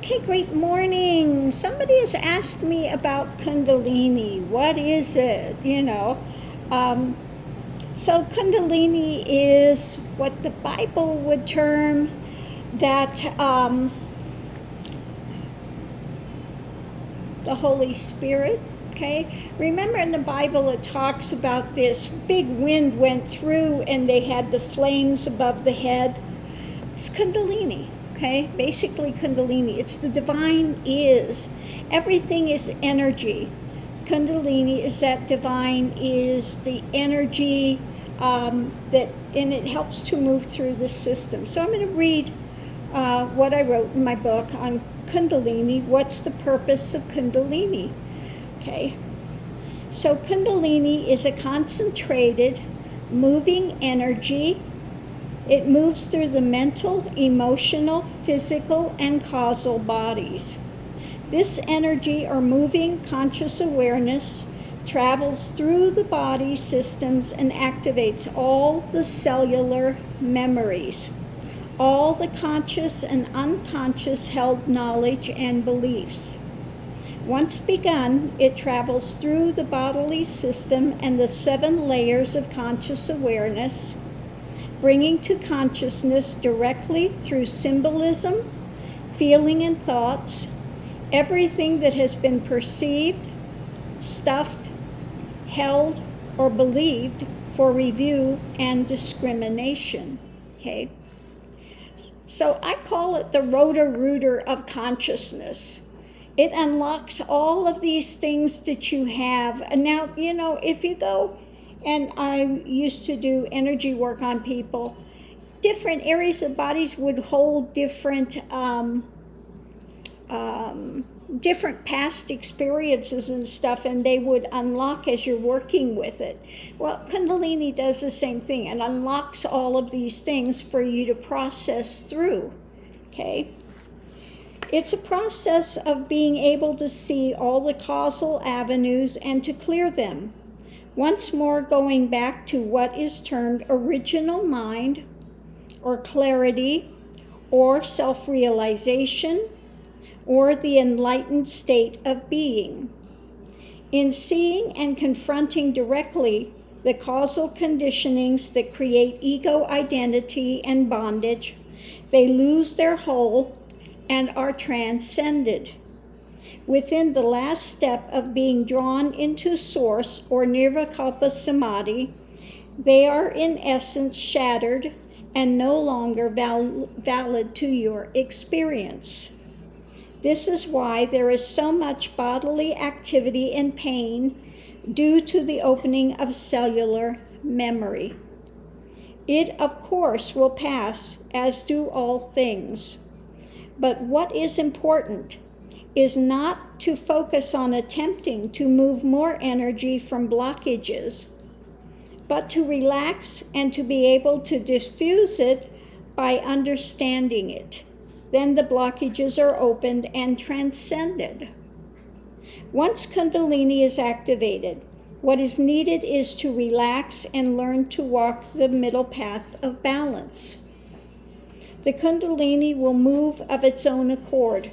Okay, great morning. Somebody has asked me about Kundalini. What is it? So Kundalini is what the Bible would term that the Holy Spirit. Okay, remember in the Bible it talks about this big wind went through and they had the flames above the head. It's Kundalini. Okay, basically Kundalini. It's the divine is. Everything is energy. Kundalini is that divine is the energy that, and it helps to move through the system. So I'm going to read what I wrote in my book on Kundalini. What's the purpose of Kundalini? Okay, so Kundalini is a concentrated, moving energy. It moves through the mental, emotional, physical, and causal bodies. This energy or moving conscious awareness travels through the body systems and activates all the cellular memories, all the conscious and unconscious held knowledge and beliefs. Once begun, it travels through the bodily system and the 7 layers of conscious awareness, bringing to consciousness directly through symbolism, feeling, and thoughts, everything that has been perceived, stuffed, held, or believed for review and discrimination. Okay? So I call it the rotor-rooter of consciousness. It unlocks all of these things that you have. And now, if you go, and I used to do energy work on people, different areas of bodies would hold different different past experiences and stuff, and they would unlock as you're working with it. Well, Kundalini does the same thing and unlocks all of these things for you to process through. Okay? It's a process of being able to see all the causal avenues and to clear them. Once more, going back to what is termed original mind, or clarity, or self-realization, or the enlightened state of being. In seeing and confronting directly the causal conditionings that create ego identity and bondage, they lose their hold and are transcended. Within the last step of being drawn into source or nirvikalpa samadhi, they are in essence shattered and no longer valid to your experience. This is why there is so much bodily activity and pain due to the opening of cellular memory. It, of course, will pass, as do all things. But what is important is not to focus on attempting to move more energy from blockages, but to relax and to be able to diffuse it by understanding it. Then the blockages are opened and transcended. Once Kundalini is activated, what is needed is to relax and learn to walk the middle path of balance. The Kundalini will move of its own accord.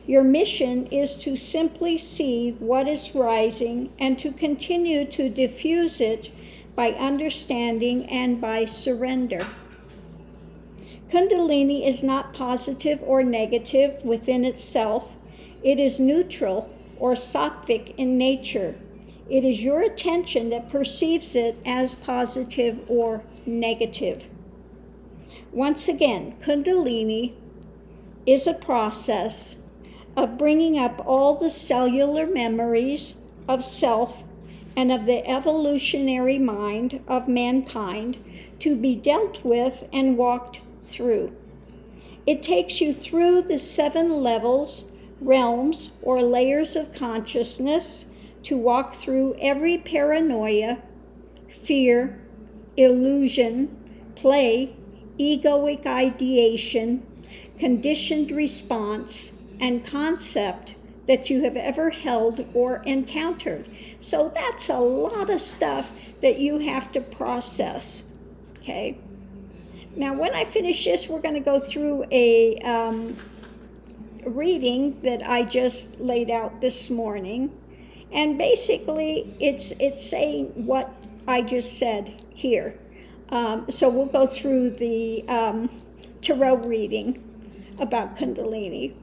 Your mission is to simply see what is rising and to continue to diffuse it by understanding and by surrender. Kundalini is not positive or negative within itself. It is neutral or sattvic in nature. It is your attention that perceives it as positive or negative. Once again, Kundalini is a process of bringing up all the cellular memories of self and of the evolutionary mind of mankind to be dealt with and walked through. It takes you through the 7 levels, realms, or layers of consciousness to walk through every paranoia, fear, illusion, play, egoic ideation, conditioned response, and concept that you have ever held or encountered. So that's a lot of stuff that you have to process, okay? Now, when I finish this, we're going to go through a reading that I just laid out this morning. And basically, it's saying what I just said here. So we'll go through the tarot reading about Kundalini.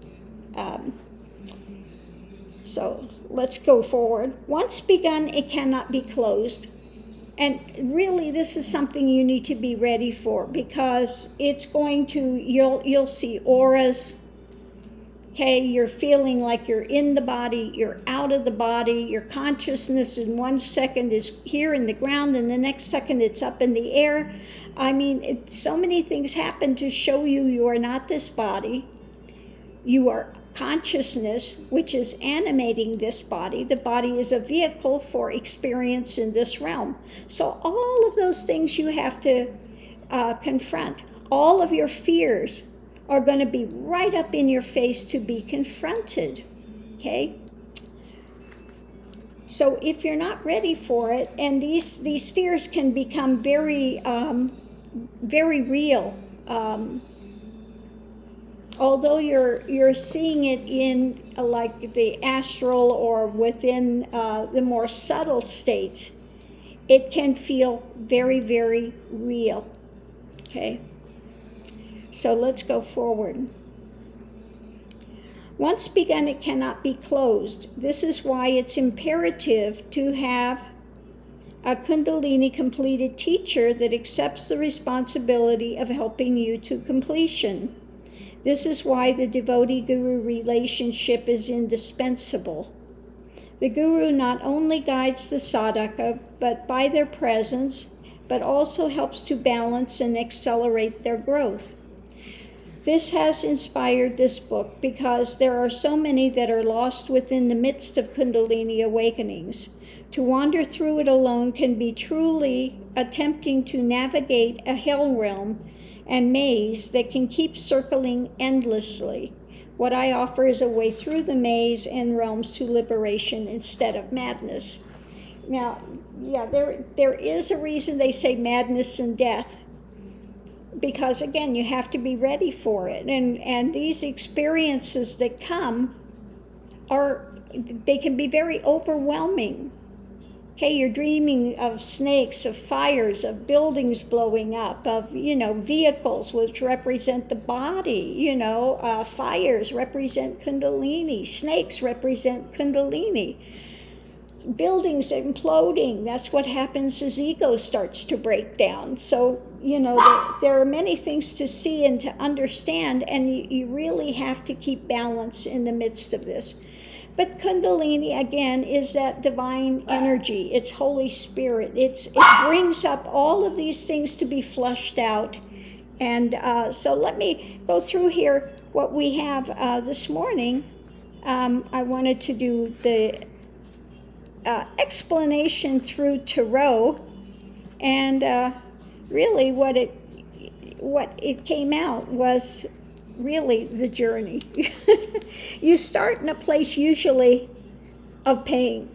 So let's go forward. Once begun, it cannot be closed. And really, this is something you need to be ready for, because it's going to, you'll see auras. Okay, you're feeling like you're in the body, you're out of the body, your consciousness in 1 second is here in the ground, and the next second it's up in the air. I mean, so many things happen to show you are not this body. You are consciousness, which is animating this body. The body is a vehicle for experience in this realm. So all of those things you have to confront. All of your fears are going to be right up in your face to be confronted, okay? So if you're not ready for it, and these fears can become very, very real, although you're seeing it in like the astral or within the more subtle states, it can feel very, very real, okay? So let's go forward. Once begun, it cannot be closed. This is why it's imperative to have a Kundalini completed teacher that accepts the responsibility of helping you to completion. This is why the devotee-guru relationship is indispensable. The guru not only guides the sadhaka, but by their presence, but also helps to balance and accelerate their growth. This has inspired this book because there are so many that are lost within the midst of Kundalini awakenings. To wander through it alone can be truly attempting to navigate a hell realm and maze that can keep circling endlessly. What I offer is a way through the maze and realms to liberation instead of madness. Now, yeah, there is a reason they say madness and death, because again, you have to be ready for it. And these experiences that come they can be very overwhelming. Okay, you're dreaming of snakes, of fires, of buildings blowing up, of, vehicles which represent the body, fires represent Kundalini, snakes represent Kundalini. Buildings imploding, that's what happens as ego starts to break down. So, there are many things to see and to understand, and you really have to keep balance in the midst of this. But Kundalini, again, is that divine energy. It's Holy Spirit. It brings up all of these things to be flushed out. And so let me go through here what we have this morning. I wanted to do the explanation through tarot, and really what it came out was really the journey. You start in a place usually of pain.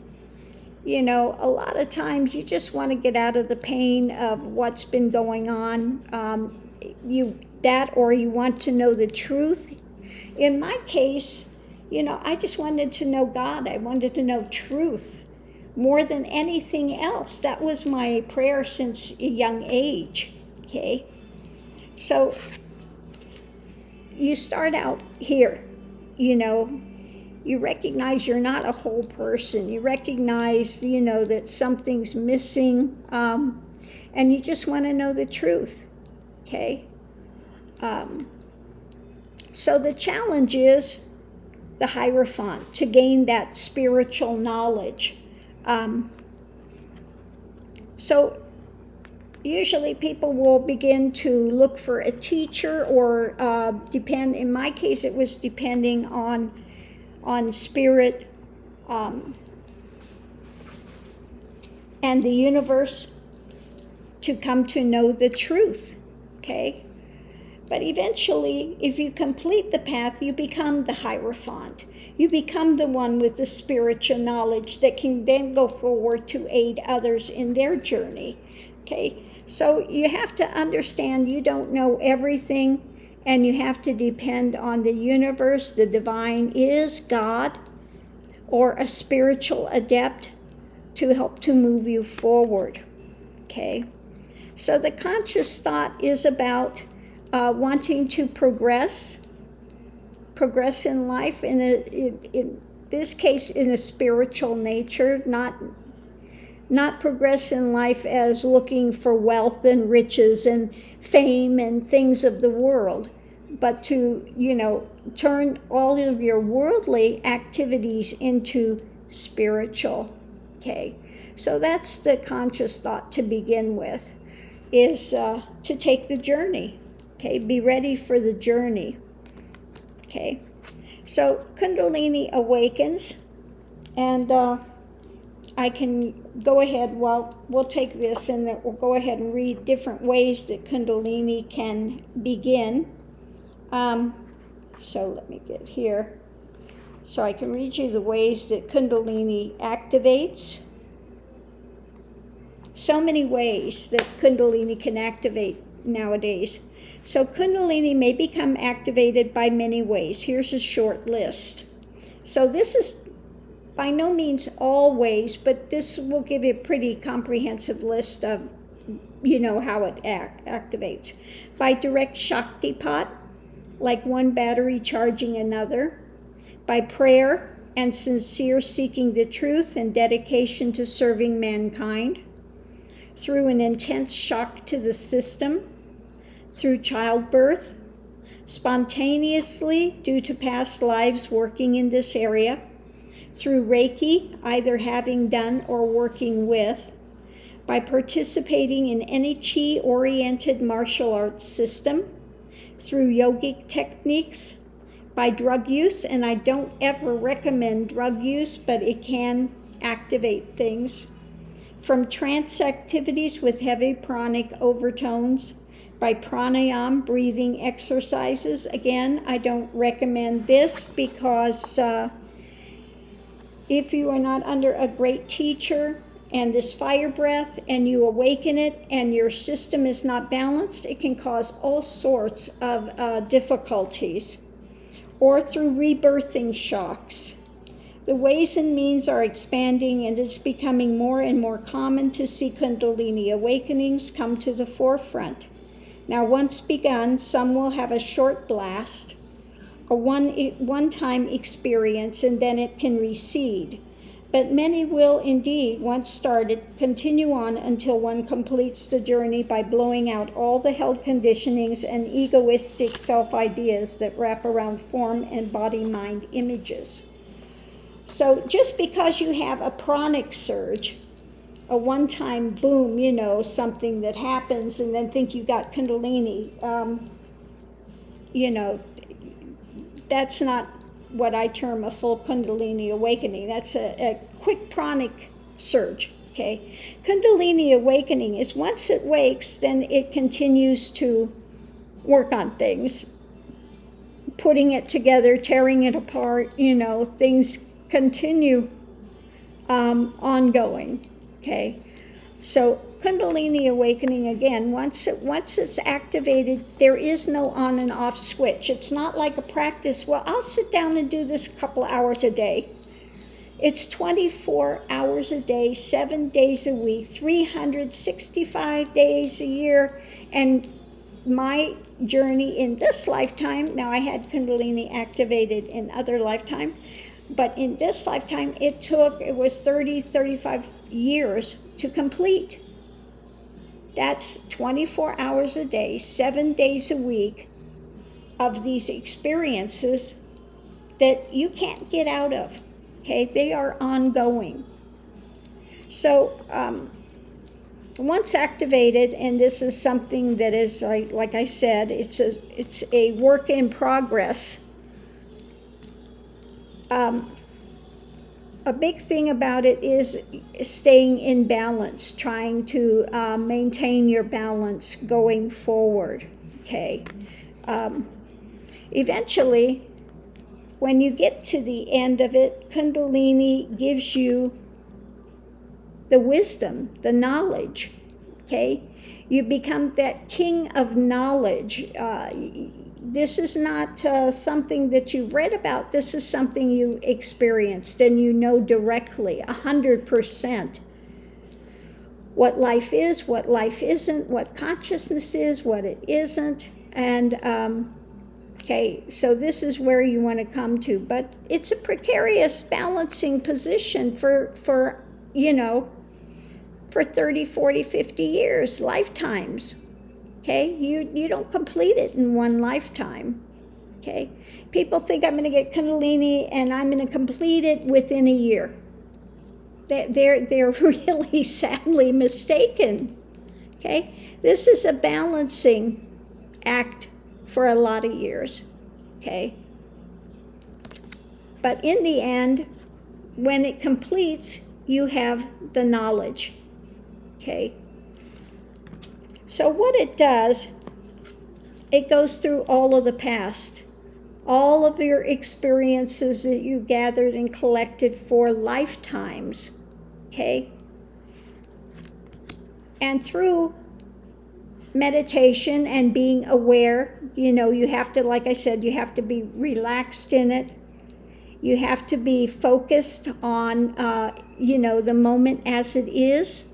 A lot of times you just want to get out of the pain of what's been going on. Or you want to know the truth. In my case, I just wanted to know God. I wanted to know truth more than anything else. That was my prayer since a young age, okay? So you start out here, you recognize you're not a whole person. You recognize, that something's missing, and you just want to know the truth, okay? So the challenge is the Hierophant, to gain that spiritual knowledge. So usually people will begin to look for a teacher, or in my case it was depending on spirit and the universe to come to know the truth, okay? But eventually, if you complete the path, you become the Hierophant. You become the one with the spiritual knowledge that can then go forward to aid others in their journey, okay? So you have to understand you don't know everything, and you have to depend on the universe, the divine is God, or a spiritual adept to help to move you forward, okay? So the conscious thought is about wanting to progress in life, in this case in a spiritual nature, not progress in life as looking for wealth and riches and fame and things of the world, but to, turn all of your worldly activities into spiritual, okay? So that's the conscious thought to begin with, is to take the journey, okay? Be ready for the journey, okay? So Kundalini awakens, and I can go ahead, we'll take this and then we'll go ahead and read different ways that Kundalini can begin. So let me get here. So I can read you the ways that Kundalini activates. So many ways that Kundalini can activate nowadays. So Kundalini may become activated by many ways. Here's a short list. So this is by no means all ways, but this will give you a pretty comprehensive list of, how it activates. By direct Shaktipat, like one battery charging another. By prayer and sincere seeking the truth and dedication to serving mankind. Through an intense shock to the system. Through childbirth. Spontaneously due to past lives working in this area. Through Reiki, either having done or working with. By participating in any chi-oriented martial arts system. Through yogic techniques. By drug use, and I don't ever recommend drug use, but it can activate things. From trance activities with heavy pranic overtones. By pranayama, breathing exercises. Again, I don't recommend this because if you are not under a great teacher and this fire breath and you awaken it and your system is not balanced, it can cause all sorts of difficulties. Or through rebirthing shocks. The ways and means are expanding, and it's becoming more and more common to see Kundalini awakenings come to the forefront. Now, once begun, some will have a short blast, a one-time experience, and then it can recede. But many will indeed, once started, continue on until one completes the journey by blowing out all the held conditionings and egoistic self-ideas that wrap around form and body-mind images. So just because you have a pranic surge, a one-time boom, something that happens, and then think you got Kundalini, that's not what I term a full Kundalini awakening. That's a quick pranic surge, okay? Kundalini awakening is once it wakes, then it continues to work on things, putting it together, tearing it apart, things continue ongoing, okay? So Kundalini awakening, again, once it's activated, there is no on and off switch. It's not like a practice, well, I'll sit down and do this a couple hours a day. It's 24 hours a day, 7 days a week, 365 days a year. And my journey in this lifetime, now I had Kundalini activated in other lifetime, but in this lifetime it was 35 years to complete. That's 24 hours a day, 7 days a week of these experiences that you can't get out of, okay? They are ongoing. So once activated, and this is something that is, like I said, it's a work in progress. A big thing about it is staying in balance, trying to maintain your balance going forward, okay? Eventually, when you get to the end of it, Kundalini gives you the wisdom, the knowledge, okay? You become that king of knowledge. This is not something that you read about. This is something you experienced, and you know directly, 100%, what life is, what life isn't, what consciousness is, what it isn't. And okay, so this is where you want to come to. But it's a precarious balancing position for for 30, 40, 50 years, lifetimes. Okay, you don't complete it in one lifetime. Okay, people think I'm going to get Kundalini and I'm going to complete it within a year. They're really sadly mistaken. Okay, this is a balancing act for a lot of years. Okay, but in the end, when it completes, you have the knowledge. Okay. So what it does, it goes through all of the past, all of your experiences that you gathered and collected for lifetimes, okay? And through meditation and being aware, you have to, like I said, you have to be relaxed in it. You have to be focused on, the moment as it is.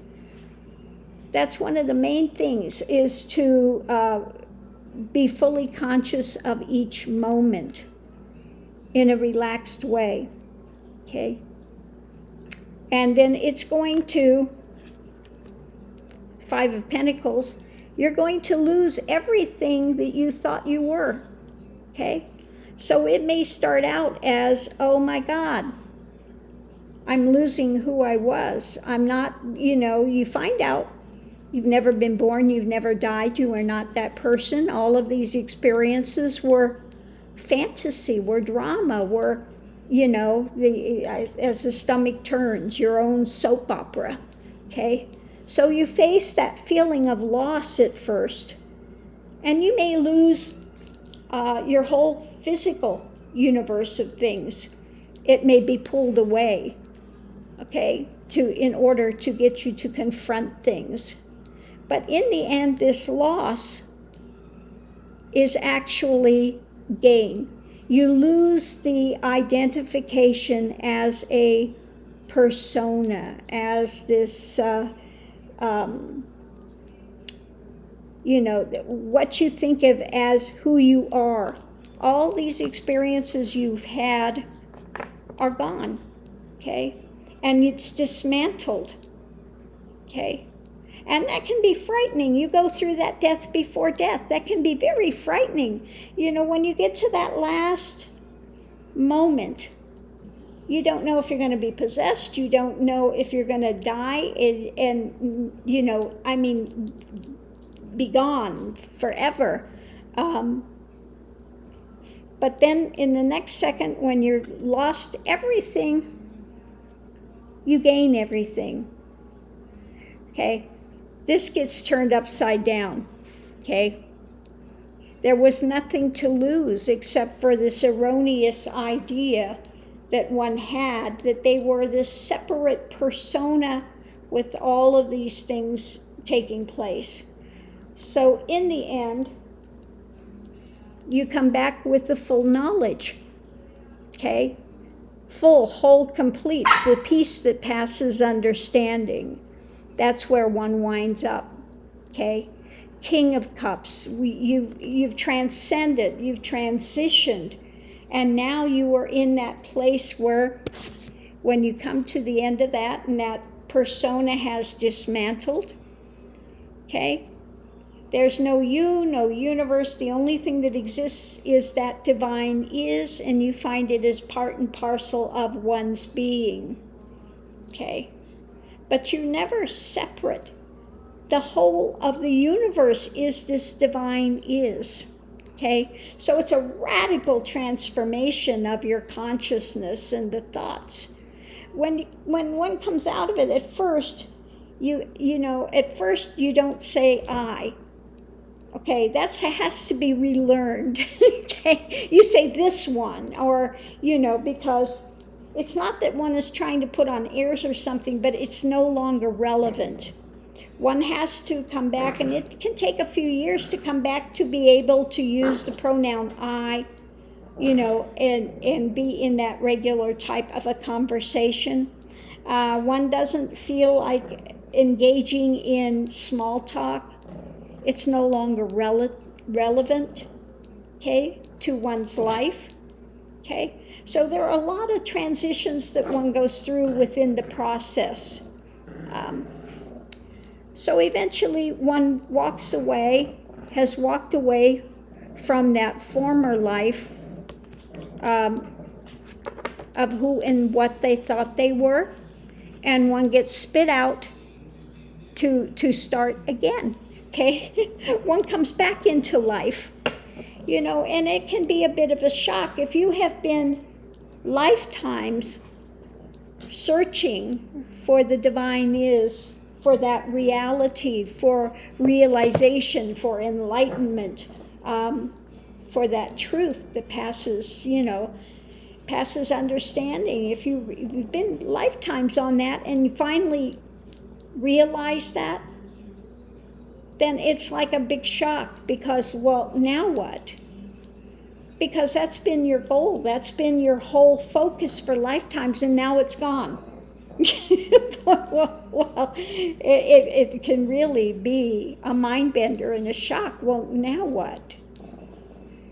That's one of the main things, is to be fully conscious of each moment in a relaxed way, okay? And then it's going to, Five of Pentacles, you're going to lose everything that you thought you were, okay? So it may start out as, oh my God, I'm losing who I was. I'm not, you find out you've never been born, you've never died, you are not that person. All of these experiences were fantasy, were drama, were, as the stomach turns, your own soap opera, okay? So you face that feeling of loss at first, and you may lose your whole physical universe of things. It may be pulled away, okay, in order to get you to confront things. But in the end, this loss is actually gain. You lose the identification as a persona, as this, what you think of as who you are. All these experiences you've had are gone, okay? And it's dismantled, okay? And that can be frightening. You go through that death before death. That can be very frightening. When you get to that last moment, you don't know if you're going to be possessed. You don't know if you're going to die and be gone forever. But then in the next second, when you're lost everything, you gain everything, okay? This gets turned upside down, okay? There was nothing to lose except for this erroneous idea that one had, that they were this separate persona with all of these things taking place. So in the end, you come back with the full knowledge, okay? Full, whole, complete, the peace that passes understanding. That's where one winds up, okay? King of Cups, you've transcended, you've transitioned, and now you are in that place where when you come to the end of that and that persona has dismantled, okay? There's no you, no universe. The only thing that exists is that divine is, and you find it as part and parcel of one's being, okay? But you're never separate. The whole of the universe is this divine is, okay? So it's a radical transformation of your consciousness and the thoughts. When one comes out of it, at first, you don't say I. Okay, that has to be relearned. Okay, you say this one, or because it's not that one is trying to put on airs or something, but it's no longer relevant. One has to come back, and it can take a few years to come back to be able to use the pronoun I, and be in that regular type of a conversation. One doesn't feel like engaging in small talk. It's no longer relevant, okay, to one's life, okay? So there are a lot of transitions that one goes through within the process. So eventually one has walked away from that former life of who and what they thought they were, and one gets spit out to start again, okay? One comes back into life, and it can be a bit of a shock. If you have been lifetimes searching for the divine is, for that reality, for realization, for enlightenment, for that truth that passes understanding. If you've been lifetimes on that and you finally realize that, then it's like a big shock, because, well, now what? Because that's been your goal, that's been your whole focus for lifetimes, and now it's gone. Well, it can really be a mind bender and a shock. Well, now what?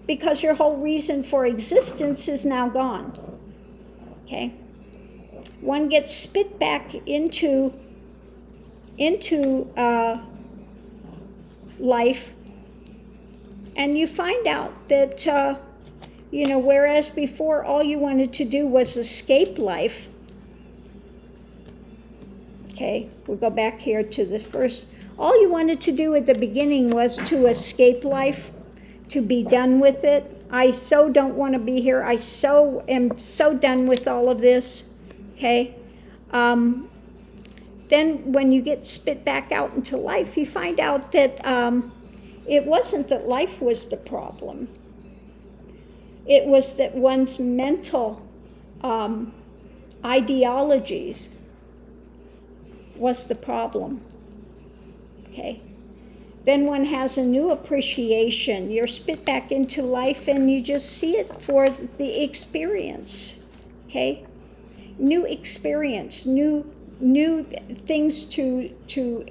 Because your whole reason for existence is now gone. Okay? One gets spit back into life, and you find out that whereas before all you wanted to do was escape life. Okay, we'll go back here to the first. All you wanted to do at the beginning was to escape life, to be done with it. I so don't want to be here. I am so done with all of this. Okay. Then when you get spit back out into life, you find out that it wasn't that life was the problem. It was that one's mental ideologies was the problem. Okay. Then one has a new appreciation. You're spit back into life and you just see it for the experience. Okay. New experience, new things to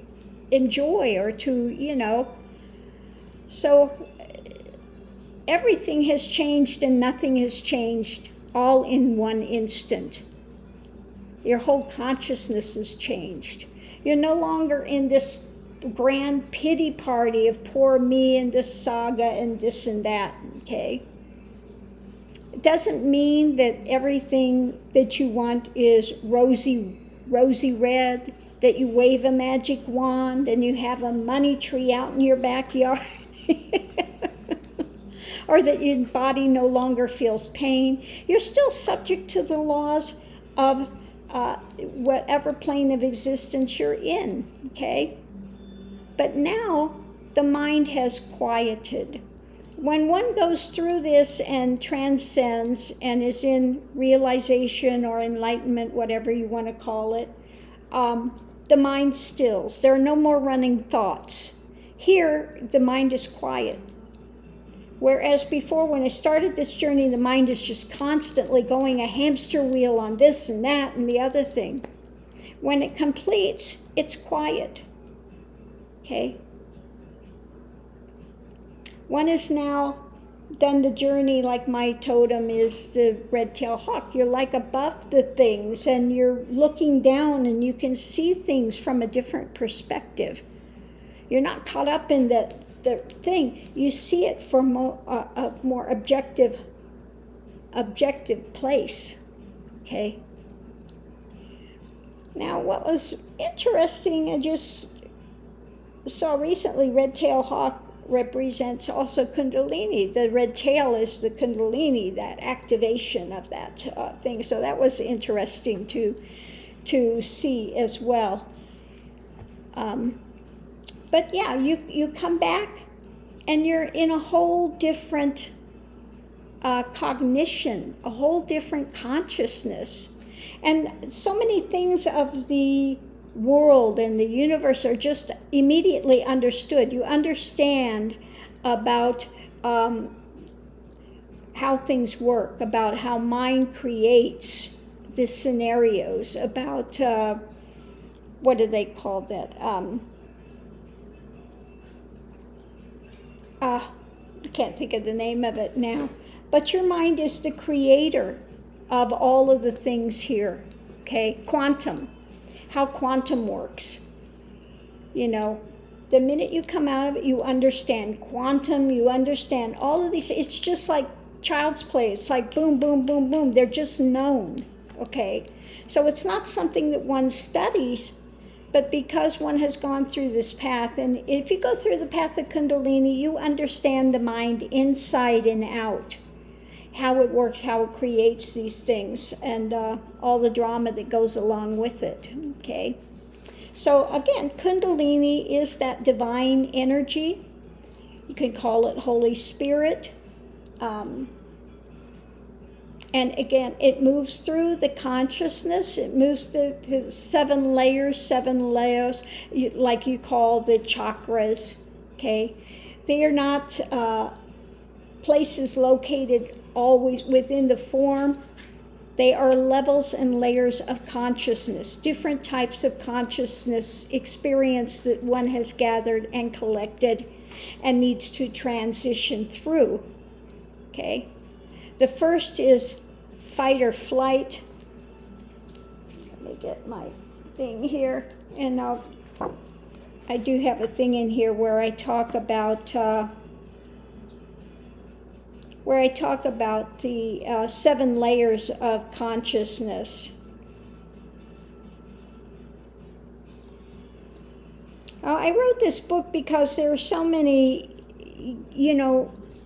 enjoy, or to, so everything has changed and nothing has changed all in one instant. Your whole consciousness has changed. You're no longer in this grand pity party of poor me and this saga and this and that, okay? It doesn't mean that everything that you want is rosy red, that you wave a magic wand and you have a money tree out in your backyard, or that your body no longer feels pain. You're still subject to the laws of whatever plane of existence you're in, okay? But now the mind has quieted. When one goes through this and transcends and is in realization or enlightenment, whatever you want to call it, the mind stills. There are no more running thoughts. Here, the mind is quiet. Whereas before, when I started this journey, the mind is just constantly going a hamster wheel on this and that and the other thing. When it completes, it's quiet. Okay? One has now done the journey, like my totem is the red-tailed hawk. You're like above the things and you're looking down and you can see things from a different perspective. You're not caught up in the thing. You see it from a more objective place. Okay? Now, what was interesting, I just saw recently, red-tailed hawk represents also Kundalini. The red tail is the Kundalini, that activation of that thing. So that was interesting to see as well. But yeah, you come back and you're in a whole different cognition, a whole different consciousness. And so many things of the world and the universe are just immediately understood. You understand about how things work, about how mind creates the scenarios, about what do they call that? I can't think of the name of it now. But your mind is the creator of all of the things here, okay? Quantum, how quantum works. You know, the minute you come out of it, you understand quantum, you understand all of these. It's just like child's play. It's like boom, boom, boom, boom. They're just known, okay? So it's not something that one studies, but because one has gone through this path, and if you go through the path of Kundalini, you understand the mind inside and out, how it works, how it creates these things, and all the drama that goes along with it, okay? So again, Kundalini is that divine energy. You can call it Holy Spirit. And again, it moves through the consciousness. It moves through the seven layers, like you call the chakras, okay? They are not places located always within the form. They are levels and layers of consciousness, different types of consciousness experience that one has gathered and collected and needs to transition through, okay? The first is fight or flight. Let me get my thing here, and I do have a thing in here where I talk about the 7 layers of consciousness. I wrote this book because there are so many,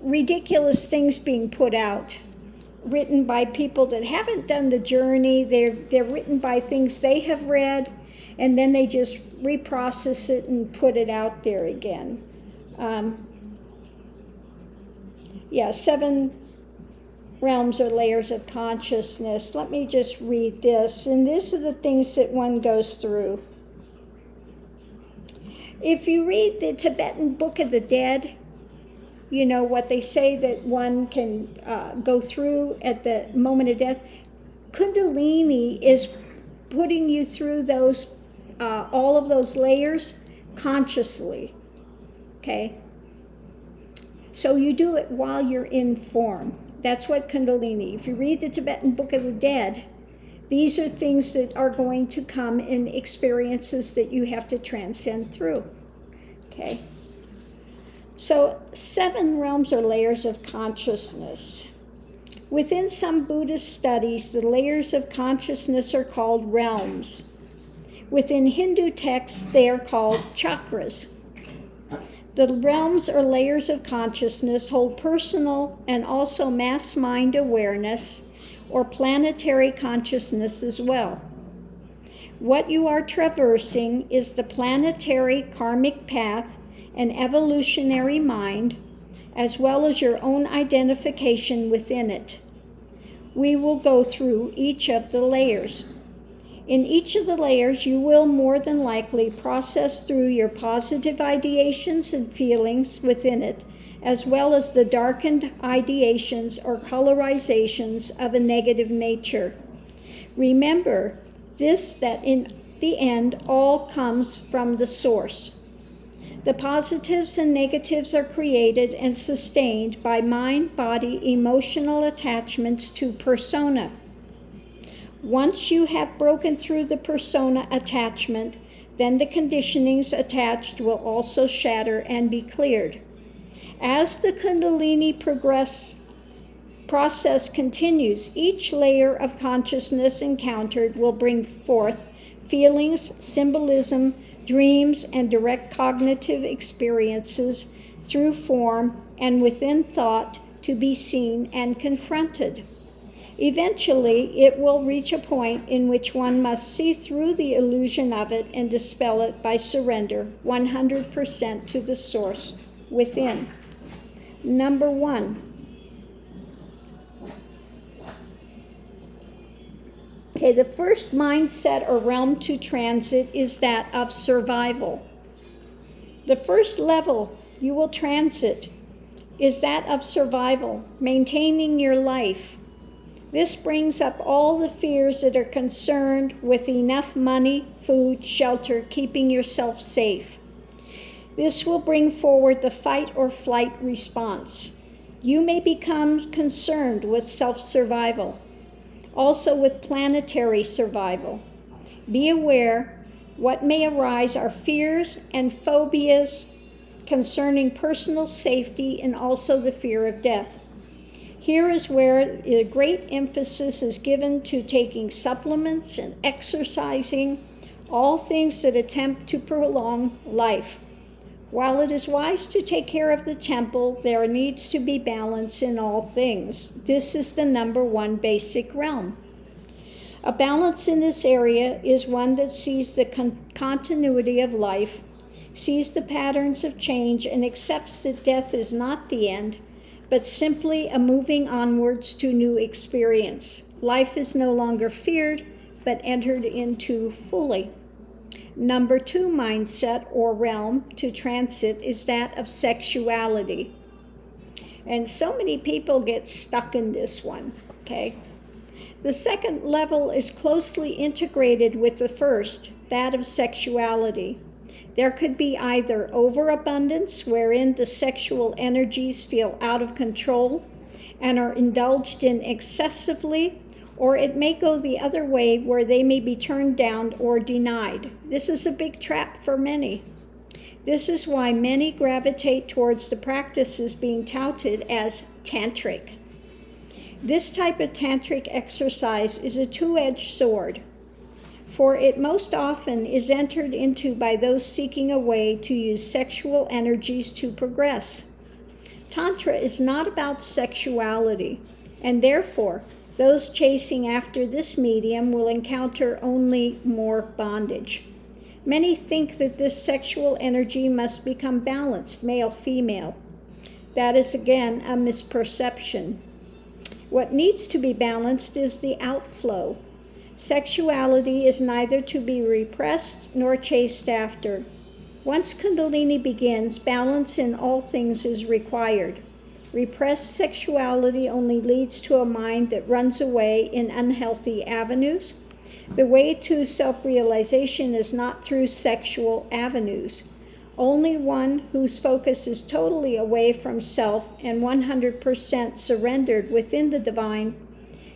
ridiculous things being put out, written by people that haven't done the journey. They're written by things they have read, and then they just reprocess it and put it out there again. 7 realms or layers of consciousness. Let me just read this, and these are the things that one goes through. If you read the Tibetan Book of the Dead, you know what they say that one can go through at the moment of death. Kundalini is putting you through those, all of those layers consciously, okay? So you do it while you're in form. That's what Kundalini. If you read the Tibetan Book of the Dead, these are things that are going to come in experiences that you have to transcend through, okay? So 7 realms or layers of consciousness. Within some Buddhist studies, the layers of consciousness are called realms. Within Hindu texts, they are called chakras. The realms or layers of consciousness hold personal and also mass mind awareness or planetary consciousness as well. What you are traversing is the planetary karmic path and evolutionary mind, as well as your own identification within it. We will go through each of the layers. In each of the layers, you will more than likely process through your positive ideations and feelings within it, as well as the darkened ideations or colorizations of a negative nature. Remember this, that in the end, all comes from the source. The positives and negatives are created and sustained by mind, body, emotional attachments to persona. Once you have broken through the persona attachment, then the conditionings attached will also shatter and be cleared. As the Kundalini process continues, each layer of consciousness encountered will bring forth feelings, symbolism, dreams, and direct cognitive experiences through form and within thought to be seen and confronted. Eventually, it will reach a point in which one must see through the illusion of it and dispel it by surrender 100% to the source within. Number 1. Okay, the first mindset or realm to transit is that of survival. The first level you will transit is that of survival, maintaining your life. This brings up all the fears that are concerned with enough money, food, shelter, keeping yourself safe. This will bring forward the fight or flight response. You may become concerned with self-survival, also with planetary survival. Be aware what may arise are fears and phobias concerning personal safety and also the fear of death. Here is where a great emphasis is given to taking supplements and exercising, all things that attempt to prolong life. While it is wise to take care of the temple, there needs to be balance in all things. This is the number one basic realm. A balance in this area is one that sees the continuity of life, sees the patterns of change, and accepts that death is not the end, but simply a moving onwards to new experience. Life is no longer feared, but entered into fully. Number two mindset or realm to transit is that of sexuality. And so many people get stuck in this one, okay? The second level is closely integrated with the first, that of sexuality. There could be either overabundance, wherein the sexual energies feel out of control and are indulged in excessively, or it may go the other way where they may be turned down or denied. This is a big trap for many. This is why many gravitate towards the practices being touted as tantric. This type of tantric exercise is a two-edged sword, for it most often is entered into by those seeking a way to use sexual energies to progress. Tantra is not about sexuality, and therefore, those chasing after this medium will encounter only more bondage. Many think that this sexual energy must become balanced, male-female. That is, again, a misperception. What needs to be balanced is the outflow. Sexuality is neither to be repressed nor chased after. Once Kundalini begins, balance in all things is required. Repressed sexuality only leads to a mind that runs away in unhealthy avenues. The way to self-realization is not through sexual avenues. Only one whose focus is totally away from self and 100% surrendered within the divine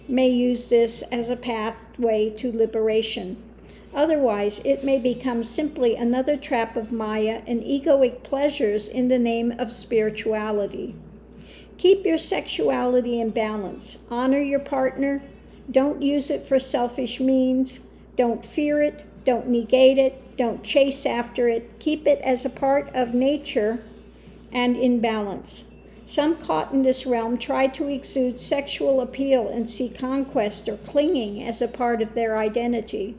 may use this as a pathway to liberation. Otherwise, it may become simply another trap of Maya and egoic pleasures in the name of spirituality. Keep your sexuality in balance. Honor your partner. Don't use it for selfish means. Don't fear it. Don't negate it. Don't chase after it. Keep it as a part of nature and in balance. Some caught in this realm try to exude sexual appeal and see conquest or clinging as a part of their identity.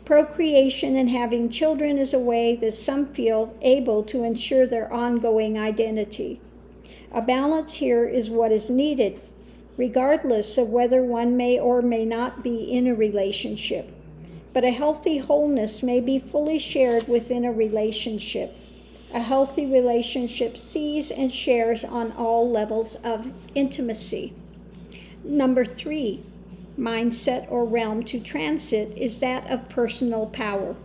Procreation and having children is a way that some feel able to ensure their ongoing identity. A balance here is what is needed, regardless of whether one may or may not be in a relationship. But a healthy wholeness may be fully shared within a relationship. A healthy relationship sees and shares on all levels of intimacy. Number three, mindset or realm to transit is that of personal power.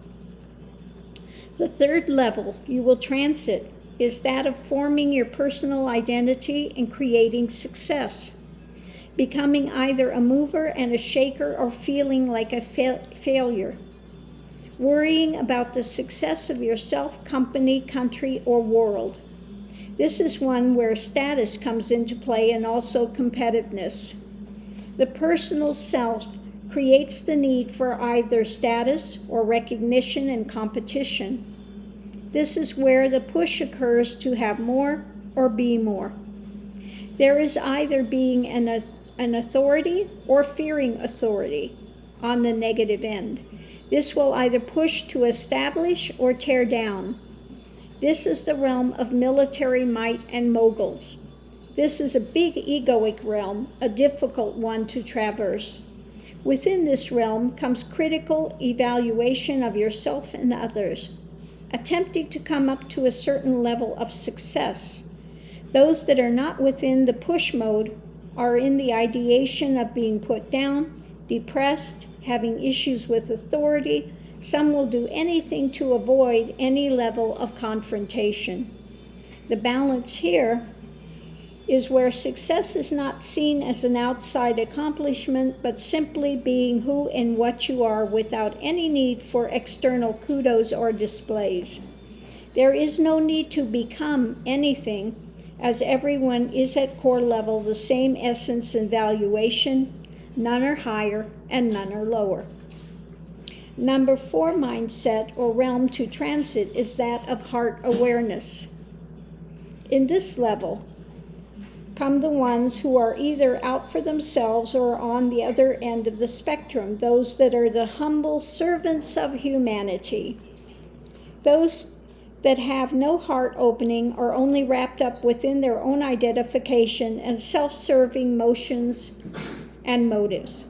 The third level you will transit is that of forming your personal identity and creating success, becoming either a mover and a shaker or feeling like a failure, worrying about the success of yourself, company, country, or world. This is one where status comes into play and also competitiveness. The personal self creates the need for either status or recognition and competition. This is where the push occurs to have more or be more. There is either being an authority or fearing authority on the negative end. This will either push to establish or tear down. This is the realm of military might and moguls. This is a big egoic realm, a difficult one to traverse. Within this realm comes critical evaluation of yourself and others, attempting to come up to a certain level of success. Those that are not within the push mode are in the ideation of being put down, depressed, having issues with authority. Some will do anything to avoid any level of confrontation. The balance here is where success is not seen as an outside accomplishment, but simply being who and what you are without any need for external kudos or displays. There is no need to become anything, as everyone is at core level the same essence and valuation. None are higher and none are lower. Number 4 mindset or realm to transit is that of heart awareness. In this level come the ones who are either out for themselves or on the other end of the spectrum, those that are the humble servants of humanity. Those that have no heart opening are only wrapped up within their own identification and self-serving motions and motives.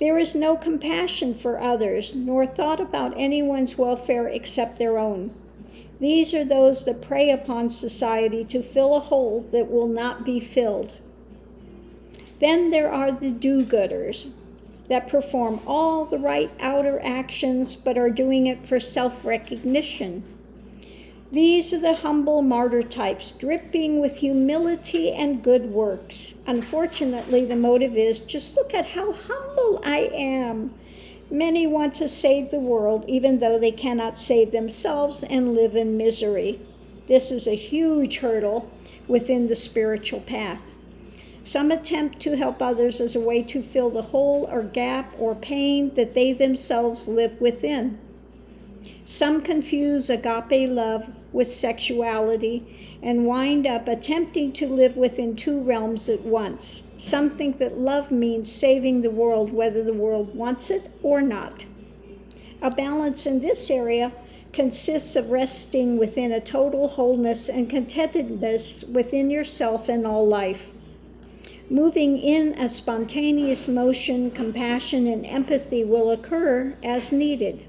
There is no compassion for others, nor thought about anyone's welfare except their own. These are those that prey upon society to fill a hole that will not be filled. Then there are the do-gooders that perform all the right outer actions but are doing it for self-recognition. These are the humble martyr types, dripping with humility and good works. Unfortunately, the motive is, just look at how humble I am. Many want to save the world, even though they cannot save themselves and live in misery. This is a huge hurdle within the spiritual path. Some attempt to help others as a way to fill the hole or gap or pain that they themselves live within. Some confuse agape love with sexuality and wind up attempting to live within 2 realms at once. Some think that love means saving the world, whether the world wants it or not. A balance in this area consists of resting within a total wholeness and contentedness within yourself and all life. Moving in a spontaneous motion, compassion, and empathy will occur as needed.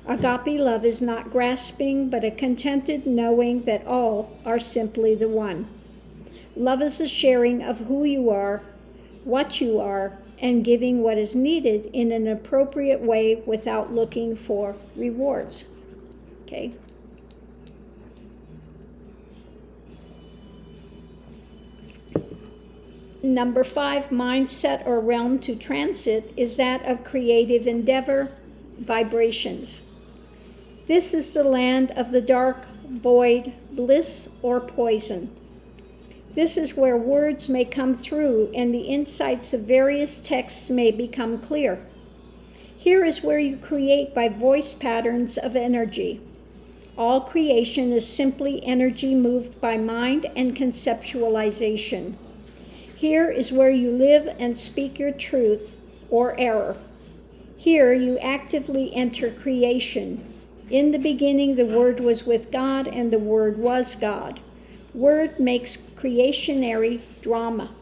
Agape love is not grasping, but a contented knowing that all are simply the one. Love is a sharing of who you are, what you are, and giving what is needed in an appropriate way without looking for rewards. Okay? Number 5 mindset or realm to transit is that of creative endeavor, vibrations. This is the land of the dark, void, bliss, or poison. This is where words may come through and the insights of various texts may become clear. Here is where you create by voice patterns of energy. All creation is simply energy moved by mind and conceptualization. Here is where you live and speak your truth or error. Here you actively enter creation. In the beginning, the Word was with God, and the Word was God. Word makes creationary drama.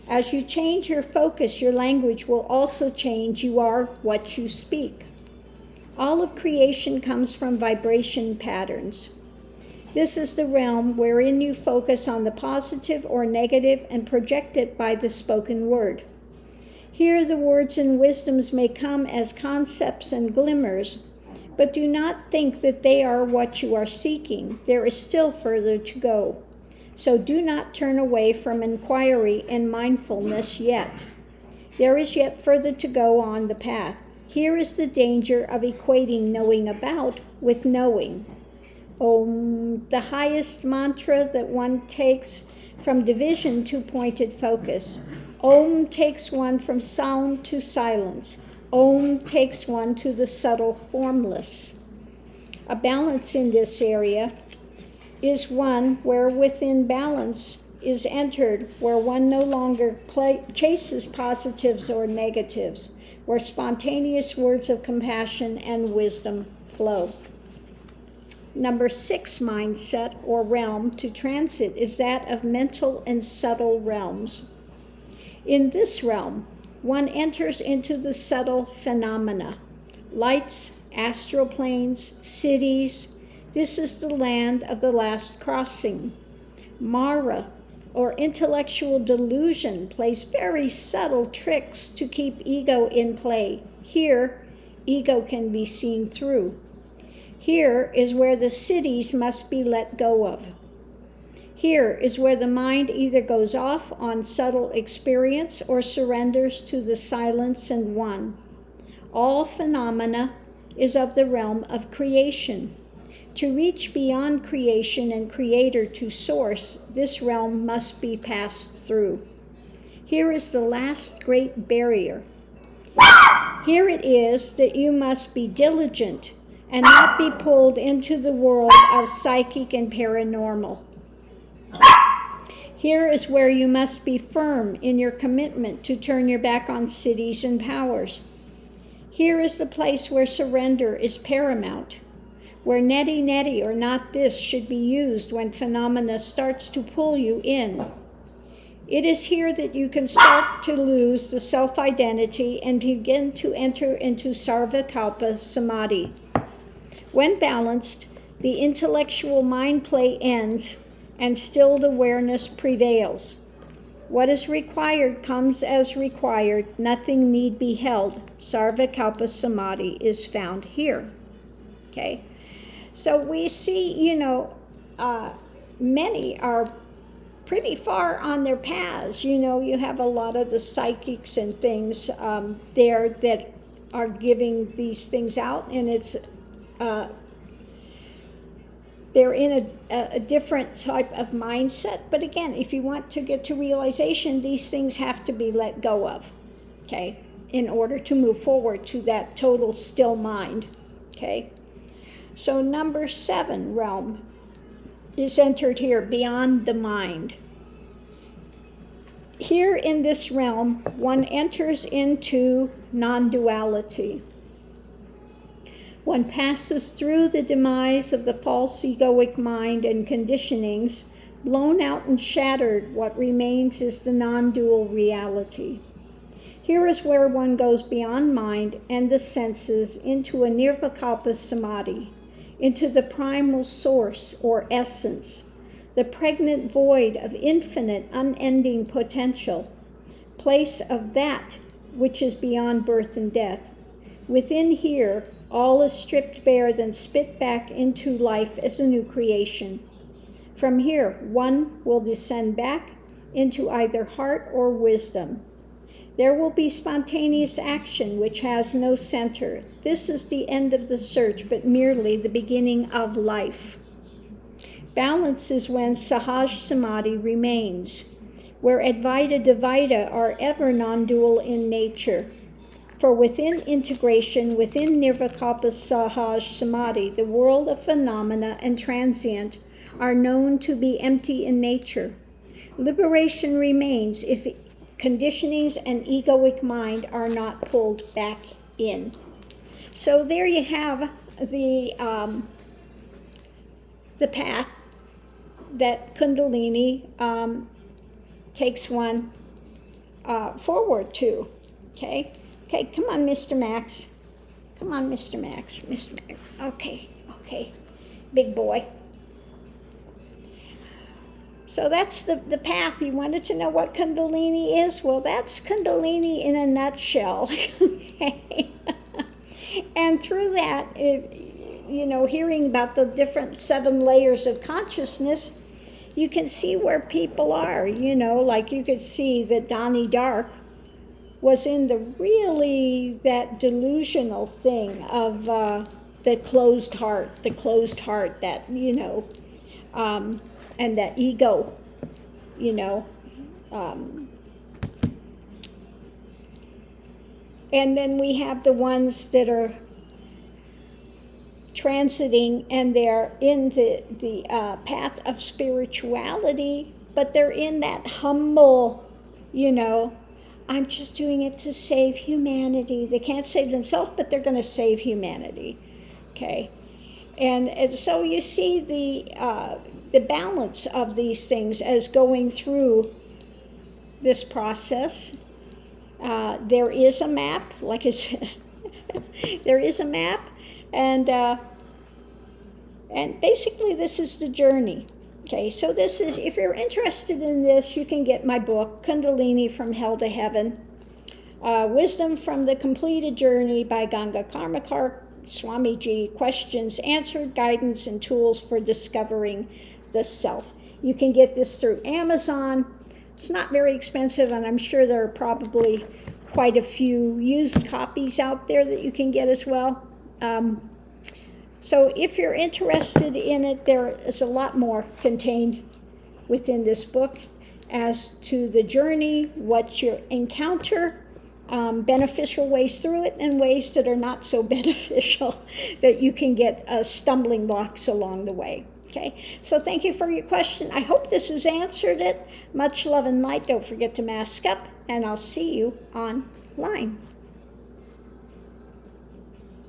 As you change your focus, your language will also change. You are what you speak. All of creation comes from vibration patterns. This is the realm wherein you focus on the positive or negative and project it by the spoken word. Here the words and wisdoms may come as concepts and glimmers, but do not think that they are what you are seeking. There is still further to go. So do not turn away from inquiry and mindfulness yet. There is yet further to go on the path. Here is the danger of equating knowing about with knowing. Om, the highest mantra that one takes from division to pointed focus. Om takes one from sound to silence. Om takes one to the subtle formless. A balance in this area is one where within balance is entered, where one no longer chases positives or negatives, where spontaneous words of compassion and wisdom flow. Number 6 mindset or realm to transit is that of mental and subtle realms. In this realm, one enters into the subtle phenomena. Lights, astral planes, cities. This is the land of the last crossing. Mara, or intellectual delusion, plays very subtle tricks to keep ego in play. Here, ego can be seen through. Here is where the cities must be let go of. Here is where the mind either goes off on subtle experience or surrenders to the silence and one. All phenomena is of the realm of creation. To reach beyond creation and creator to source, this realm must be passed through. Here is the last great barrier. Here it is that you must be diligent and not be pulled into the world of psychic and paranormal. Here is where you must be firm in your commitment to turn your back on cities and powers. Here is the place where surrender is paramount, where neti or not this should be used when phenomena starts to pull you in. It is here that you can start to lose the self-identity and begin to enter into sarvakalpa samadhi. When balanced, the intellectual mind play ends and stilled awareness prevails. What is required comes as required. Nothing need be held. Sarvakalpa samadhi is found here. Okay, so we see, many are pretty far on their paths. You have a lot of the psychics and things there that are giving these things out, and it's they're in a different type of mindset. But again, if you want to get to realization, these things have to be let go of, okay, in order to move forward to that total still mind, okay? So number 7 realm is entered here, beyond the mind. Here in this realm, one enters into non-duality. One passes through the demise of the false egoic mind and conditionings. Blown out and shattered, what remains is the non-dual reality. Here is where one goes beyond mind and the senses into a nirvikalpa samadhi, into the primal source or essence, the pregnant void of infinite, unending potential, place of that which is beyond birth and death. Within here, all is stripped bare, then spit back into life as a new creation. From here, one will descend back into either heart or wisdom. There will be spontaneous action which has no center. This is the end of the search, but merely the beginning of life. Balance is when Sahaj Samadhi remains, where Advaita Dvaita are ever non-dual in nature. For within integration, within Nirvikalpa Sahaj Samadhi, the world of phenomena and transient are known to be empty in nature. Liberation remains if conditionings and egoic mind are not pulled back in. So there you have the path that Kundalini takes one forward to. Okay, come on, Mr. Max. Come on, Mr. Max. Mr. Max. Okay, big boy. So that's the path. You wanted to know what Kundalini is? Well, that's Kundalini in a nutshell. Okay. And through that, hearing about the different 7 layers of consciousness, you can see where people are, like you could see that Donnie Dark was in that delusional thing of the closed heart, that, and that ego, and then we have the ones that are transiting and they're in the path of spirituality, but they're in that humble, I'm just doing it to save humanity. They can't save themselves, but they're going to save humanity, okay? And so you see the balance of these things as going through this process. There is a map, like I said, there is a map, and basically this is the journey. Okay, so this is, if you're interested in this, you can get my book, Kundalini from Hell to Heaven, Wisdom from the Completed Journey by Ganga Karmakar, Swamiji, questions answered, guidance, and tools for discovering the self. You can get this through Amazon. It's not very expensive, and I'm sure there are probably quite a few used copies out there that you can get as well. So if you're interested in it, there is a lot more contained within this book as to the journey, what you encounter, beneficial ways through it, and ways that are not so beneficial that you can get stumbling blocks along the way. Okay, so thank you for your question. I hope this has answered it. Much love and light. Don't forget to mask up, and I'll see you online.